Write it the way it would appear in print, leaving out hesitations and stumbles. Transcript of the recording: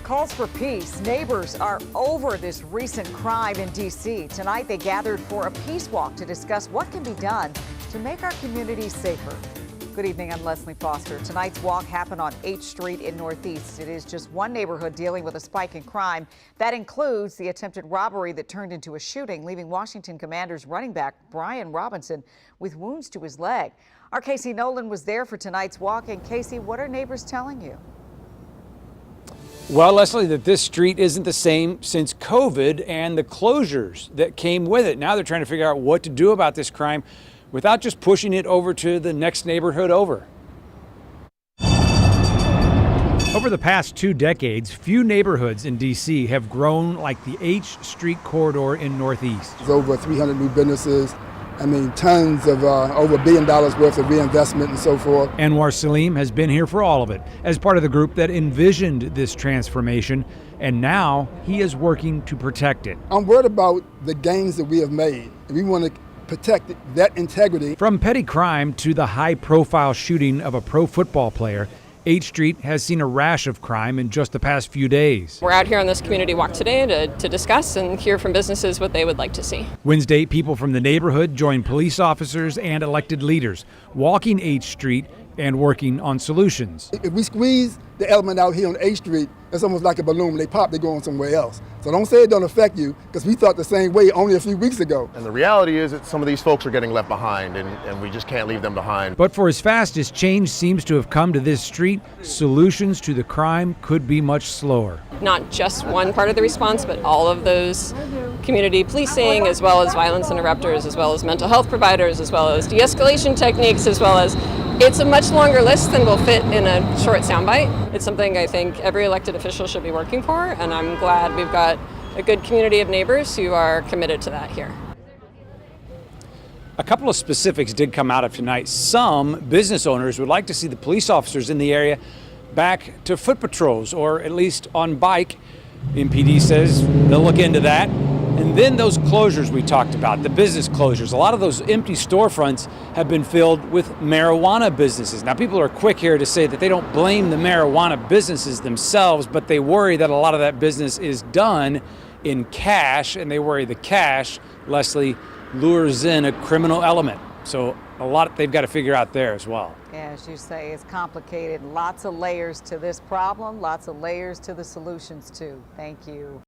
Calls for peace. Neighbors are over this recent crime in D.C. Tonight, they gathered for a peace walk to discuss what can be done to make our communities safer. Good evening, I'm Leslie Foster. Tonight's walk happened on H Street in Northeast. It is just one neighborhood dealing with a spike in crime. That includes the attempted robbery that turned into a shooting, leaving Washington Commanders running back Brian Robinson with wounds to his leg. Our Casey Nolan was there for tonight's walk. And Casey, what are neighbors telling you? Well, Leslie, that this street isn't the same since COVID and the closures that came with it. Now they're trying to figure out what to do about this crime without just pushing it over to the next neighborhood over. Over the past 2 decades, few neighborhoods in D.C. have grown like the H Street corridor in Northeast. There's over 300 new businesses. Tons of over $1 billion worth of reinvestment and so forth. Anwar Salim has been here for all of it as part of the group that envisioned this transformation, and now he is working to protect it. I'm worried about the gains that we have made, and we want to protect that integrity. From petty crime to the high-profile shooting of a pro football player, H Street has seen a rash of crime in just the past few days. We're out here on this community walk today to discuss and hear from businesses what they would like to see. Wednesday, people from the neighborhood joined police officers and elected leaders, walking H Street and working on solutions. If we squeeze the element out here on H Street, it's almost like a balloon. When they pop, they're going somewhere else. So don't say it don't affect you, because we thought the same way only a few weeks ago. And the reality is that some of these folks are getting left behind, and we just can't leave them behind. But for as fast as change seems to have come to this street, solutions to the crime could be much slower. Not just one part of the response, but all of those community policing, as well as violence interrupters, as well as mental health providers, as well as de-escalation techniques, as well as it's a much longer list than will fit in a short soundbite. It's something I think every elected official should be working for, and I'm glad we've got a good community of neighbors who are committed to that here. A couple of specifics did come out of tonight. Some business owners would like to see the police officers in the area back to foot patrols, or at least on bike. MPD says they'll look into that. And then those closures we talked about, the business closures, a lot of those empty storefronts have been filled with marijuana businesses. Now, people are quick here to say that they don't blame the marijuana businesses themselves, but they worry that a lot of that business is done in cash, and they worry the cash, Leslie, lures in a criminal element. So a lot they've got to figure out there as well. Yeah, as you say, it's complicated. Lots of layers to this problem, lots of layers to the solutions too. Thank you.